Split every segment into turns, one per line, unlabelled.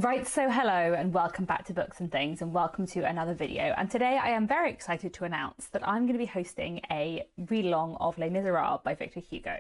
Right, so hello and welcome back to Books and Things and welcome to another video. And today I am very excited to announce that I'm going to be hosting a read-along of Les Misérables by Victor Hugo.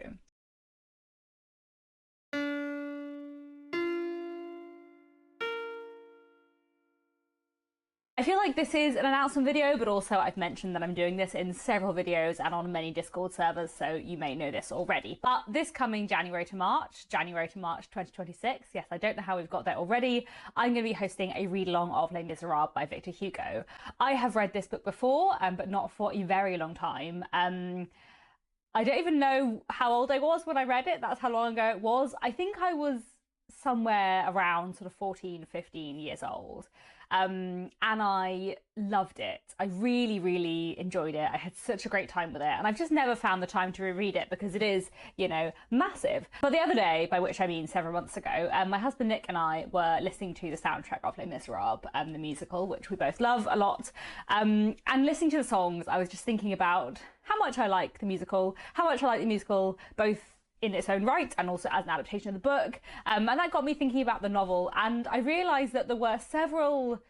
I feel like this is an announcement video, but also I've mentioned that I'm doing this in several videos and on many Discord servers, so you may know this already. But this coming January to March 2026, yes, I don't know how we've got there already, I'm going to be hosting a read-along of Les Misérables by Victor Hugo. I have read this book before, but not for a very long time. I don't even know how old I was when I read it. That's how long ago it was. I think I was somewhere around sort of 14, 15 years old. And I loved it. I really enjoyed it. I had such a great time with it. And I've just never found the time to reread it because it is, you know, massive. But the other day, by which I mean several months ago, my husband Nick and I were listening to the soundtrack of Les Misérables, the musical, which we both love a lot. And listening to the songs, I was just thinking about how much I like the musical, both in its own right and also as an adaptation of the book, and that got me thinking about the novel, and I realised that there were several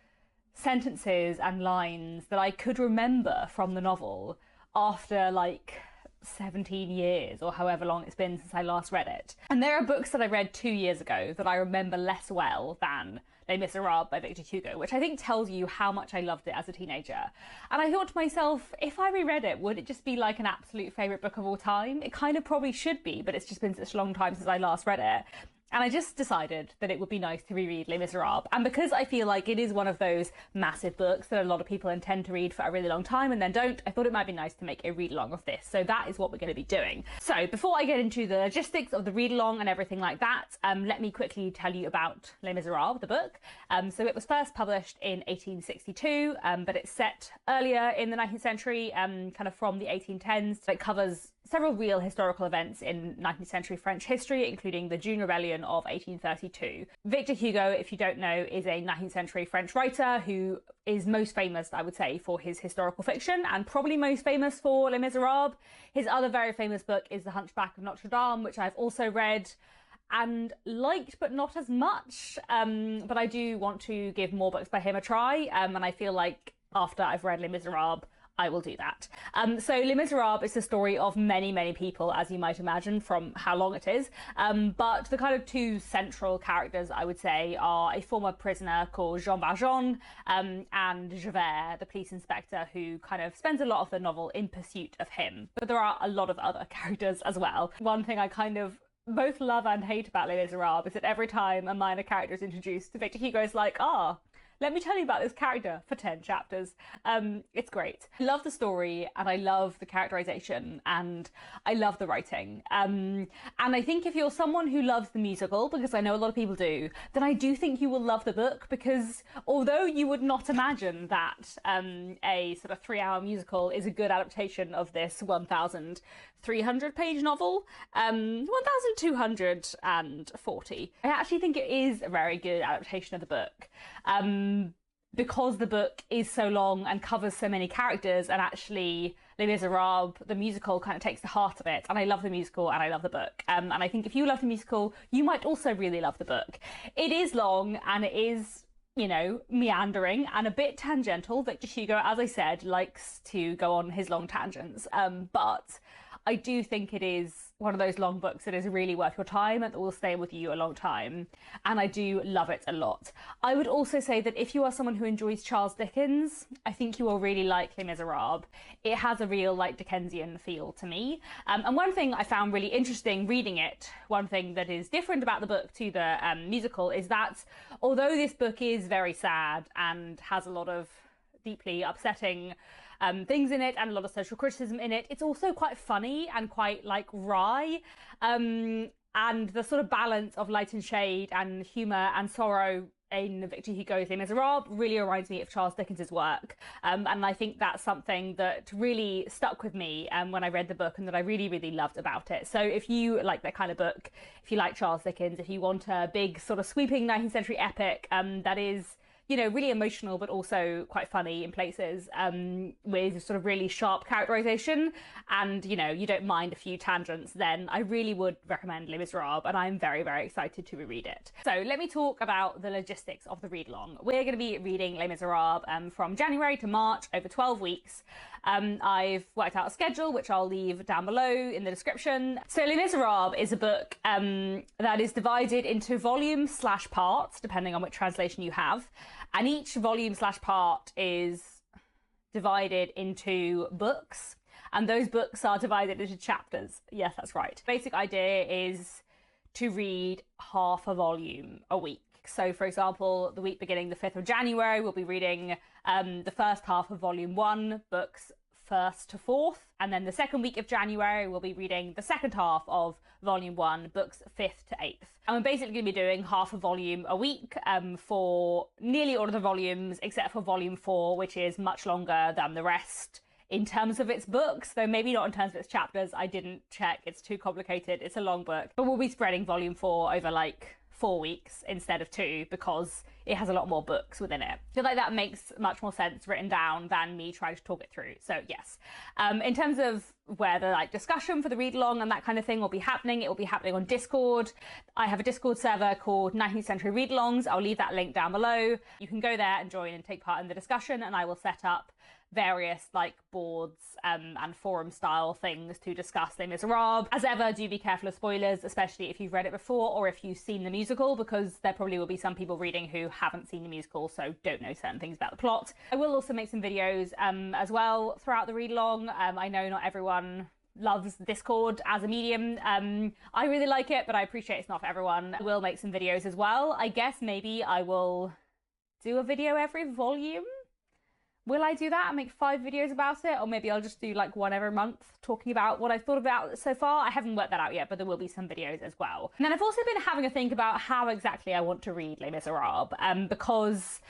sentences and lines that I could remember from the novel after like 17 years or however long it's been since I last read it. And there are books that I read 2 years ago that I remember less well than Les Misérables by Victor Hugo, which I think tells you how much I loved it as a teenager. And I thought to myself, if I reread it, would it just be like an absolute favourite book of all time? It kind of probably should be, but it's just been such a long time since I last read it. And I just decided that it would be nice to reread Les Misérables. And because I feel like it is one of those massive books that a lot of people intend to read for a really long time and then don't, I thought it might be nice to make a read-along of this. So that is what we're going to be doing. So before I get into the logistics of the read-along and everything like that, let me quickly tell you about Les Misérables, the book. So it was first published in 1862, but it's set earlier in the 19th century, kind of from the 1810s. So it covers several real historical events in 19th century French history, including the June Rebellion of 1832. Victor Hugo, if you don't know, is a 19th century French writer who is most famous, I would say, for his historical fiction and probably most famous for Les Misérables. His other very famous book is The Hunchback of Notre Dame, which I've also read and liked, but not as much. But I do want to give more books by him a try, and I feel like after I've read Les Misérables, I will do that. So Les Misérables is the story of many people, as you might imagine from how long it is. But the kind of two central characters, I would say, are a former prisoner called Jean Valjean and Javert, the police inspector, who kind of spends a lot of the novel in pursuit of him. But there are a lot of other characters as well. One thing I kind of both love and hate about Les Misérables is that every time a minor character is introduced, Victor Hugo is like, let me tell you about this character for 10 chapters. It's great. I love the story and I love the characterization and I love the writing. And I think if you're someone who loves the musical, because I know a lot of people do, then I do think you will love the book, because although you would not imagine that a sort of 3-hour musical is a good adaptation of this 1,300 page novel, 1,240. I actually think it is a very good adaptation of the book. Because the book is so long and covers so many characters, and actually Les Misérables, the musical, kind of takes the heart of it. And I love the musical and I love the book. And I think if you love the musical, you might also really love the book. It is long and it is, you know, meandering and a bit tangential. Victor Hugo, as I said, likes to go on his long tangents. But I do think it is one of those long books that is really worth your time and that will stay with you a long time. And I do love it a lot. I would also say that if you are someone who enjoys Charles Dickens, I think you will really like Les Misérables. It has a real like Dickensian feel to me. And one thing I found really interesting reading it, one thing that is different about the book to the musical, is that although this book is very sad and has a lot of deeply upsetting things in it and a lot of social criticism in it, it's also quite funny and quite like wry, and the sort of balance of light and shade and humour and sorrow in Victor Hugo's Les Misérables really reminds me of Charles Dickens's work, and I think that's something that really stuck with me when I read the book and that I really loved about it. So if you like that kind of book, if you like Charles Dickens, if you want a big sort of sweeping 19th century epic that is you know, really emotional, but also quite funny in places, with sort of really sharp characterization. And, you know, you don't mind a few tangents, then I really would recommend Les Misérables, and I'm very, very excited to reread it. So let me talk about the logistics of the read-along. We're going to be reading Les Misérables from January to March over 12 weeks. I've worked out a schedule, which I'll leave down below in the description. So Les Misérables is a book that is divided into volumes/parts, depending on which translation you have. And each volume/part is divided into books. And those books are divided into chapters. Yes, that's right. Basic idea is to read half a volume a week. So, for example, the week beginning the 5th of January, we'll be reading the first half of volume 1, books 1st to 4th. And then the second week of January, we'll be reading the second half of volume 1, books 5th to 8th. And we're basically going to be doing half a volume a week for nearly all of the volumes, except for volume 4, which is much longer than the rest in terms of its books, though maybe not in terms of its chapters. I didn't check. It's too complicated. It's a long book. But we'll be spreading volume 4 over like 4 weeks instead of 2 because it has a lot more books within it. I feel like that makes much more sense written down than me trying to talk it through. So yes, in terms of where the like discussion for the read along and that kind of thing will be happening, it will be happening on Discord. I have a Discord server called 19th Century Readalongs. I'll leave that link down below. You can go there and join and take part in the discussion, and I will set up various like boards and forum style things to discuss Les Misérables. As ever, do be careful of spoilers, especially if you've read it before or if you've seen the musical, because there probably will be some people reading who haven't seen the musical, so don't know certain things about the plot. I will also make some videos as well throughout the read along. I know not everyone loves Discord as a medium. I really like it, but I appreciate it's not for everyone. I will make some videos as well. I guess maybe I will do a video every volume. Will I do that and make 5 videos about it? Or maybe I'll just do like one every month talking about what I've thought about so far. I haven't worked that out yet, but there will be some videos as well. And then I've also been having a think about how exactly I want to read Les Misérables, because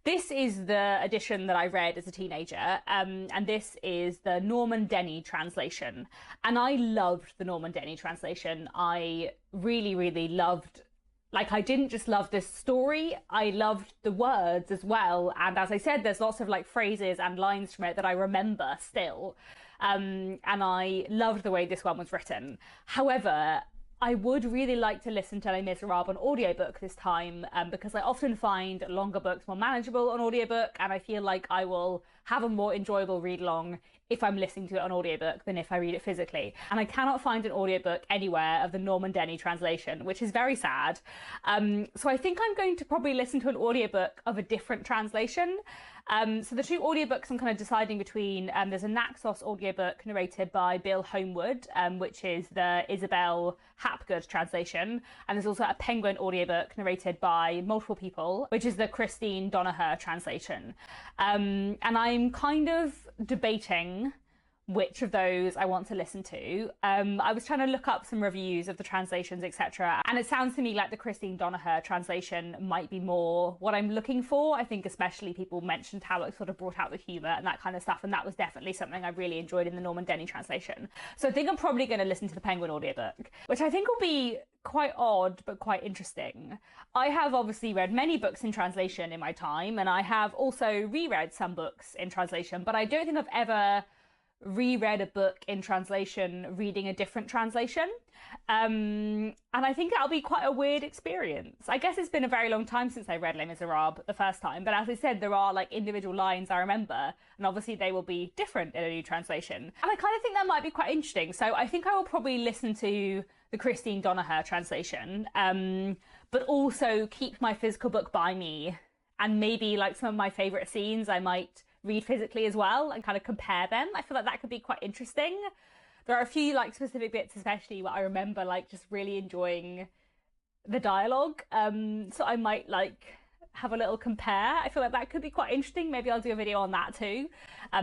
this is the edition that I read as a teenager, and this is the Norman Denny translation. And I loved the Norman Denny translation. I really, really loved, like, I didn't just love this story, I loved the words as well. And as I said, there's lots of like phrases and lines from it that I remember still. And I loved the way this one was written. However, I would really like to listen to Les Misérables on audiobook this time, because I often find longer books more manageable on audiobook, and I feel like I will have a more enjoyable read along if I'm listening to it on audiobook than if I read it physically. And I cannot find an audiobook anywhere of the Norman Denny translation, which is very sad. So I think I'm going to probably listen to an audiobook of a different translation. So the 2 audiobooks I'm kind of deciding between, there's a Naxos audiobook narrated by Bill Homewood, which is the Isabel Hapgood translation. And there's also a Penguin audiobook narrated by multiple people, which is the Christine Donougher translation. And I'm kind of debating which of those I want to listen to. I was trying to look up some reviews of the translations, etc. And it sounds to me like the Christine Donougher translation might be more what I'm looking for. I think especially people mentioned how it sort of brought out the humour and that kind of stuff. And that was definitely something I really enjoyed in the Norman Denny translation. So I think I'm probably going to listen to the Penguin audiobook, which I think will be quite odd, but quite interesting. I have obviously read many books in translation in my time, and I have also reread some books in translation, but I don't think I've ever reread a book in translation reading a different translation, and I think that'll be quite a weird experience. I guess it's been a very long time since I read Les Misérables the first time, but as I said, there are like individual lines I remember, and obviously they will be different in a new translation, and I kind of think that might be quite interesting. So I think I will probably listen to the Christine Donougher translation, but also keep my physical book by me, and maybe like some of my favourite scenes I might read physically as well and kind of compare them. I feel like that could be quite interesting. There are a few like specific bits especially where I remember like just really enjoying the dialogue, so I might like have a little compare. I feel like that could be quite interesting. Maybe I'll do a video on that too,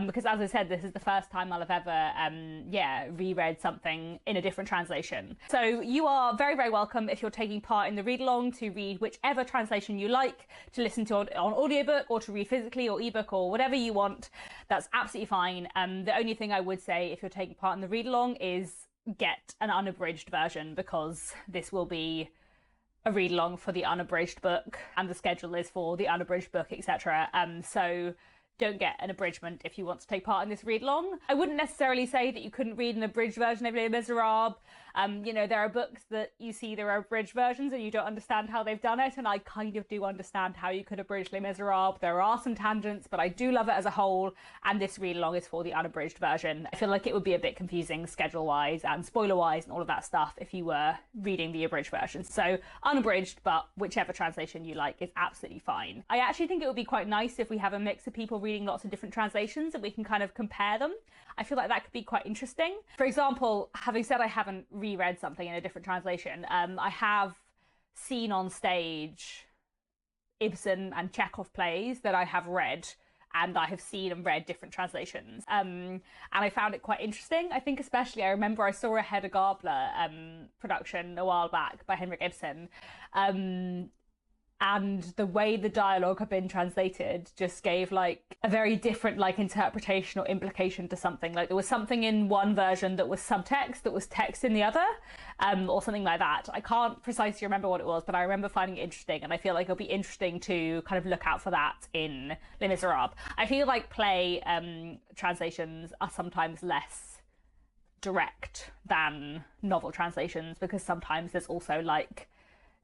because as I said, this is the first time I'll have ever reread something in a different translation. So you are very, very welcome if you're taking part in the read along to read whichever translation you like, to listen to on audiobook or to read physically or ebook or whatever you want. That's absolutely fine. The only thing I would say if you're taking part in the read along is get an unabridged version, because this will be a read along for the unabridged book, and the schedule is for the unabridged book, etc. So don't get an abridgment if you want to take part in this read along. I wouldn't necessarily say that you couldn't read an abridged version of Les Misérables. You know, there are books that you see there are abridged versions and you don't understand how they've done it, and I kind of do understand how you could abridge Les Misérables. There are some tangents, but I do love it as a whole, and this read along is for the unabridged version. I feel like it would be a bit confusing schedule-wise and spoiler-wise and all of that stuff if you were reading the abridged version. So unabridged, but whichever translation you like is absolutely fine. I actually think it would be quite nice if we have a mix of people reading lots of different translations and we can kind of compare them. I feel like that could be quite interesting. For example, having said I haven't reread something in a different translation, I have seen on stage Ibsen and Chekhov plays that I have read, and I have seen and read different translations. And I found it quite interesting. I think especially, I remember I saw a Hedda Gabler production a while back by Henrik Ibsen, and the way the dialogue had been translated just gave like a very different like interpretation or implication to something. Like there was something in one version that was subtext that was text in the other, or something like that. I can't precisely remember what it was, but I remember finding it interesting, and I feel like it'll be interesting to kind of look out for that in Les Misérables. I feel like play translations are sometimes less direct than novel translations, because sometimes there's also like,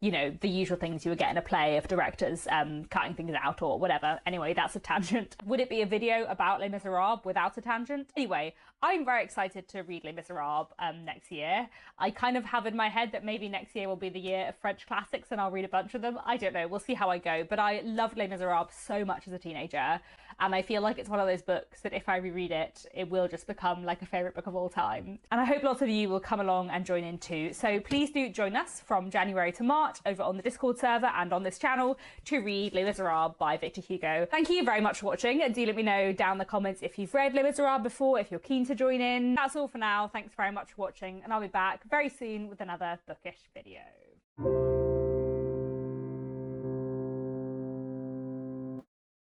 you know, the usual things you would get in a play of directors cutting things out or whatever. Anyway, that's a tangent. Would it be a video about Les Misérables without a tangent? Anyway, I'm very excited to read Les Misérables next year. I kind of have in my head that maybe next year will be the year of French classics and I'll read a bunch of them. I don't know. We'll see how I go. But I loved Les Misérables so much as a teenager. And I feel like it's one of those books that if I reread it, it will just become like a favourite book of all time. And I hope lots of you will come along and join in too. So please do join us from January to March over on the Discord server and on this channel to read Les Misérables by Victor Hugo. Thank you very much for watching, and do let me know down in the comments if you've read Les Misérables before, if you're keen to join in. That's all for now. Thanks very much for watching, and I'll be back very soon with another bookish video.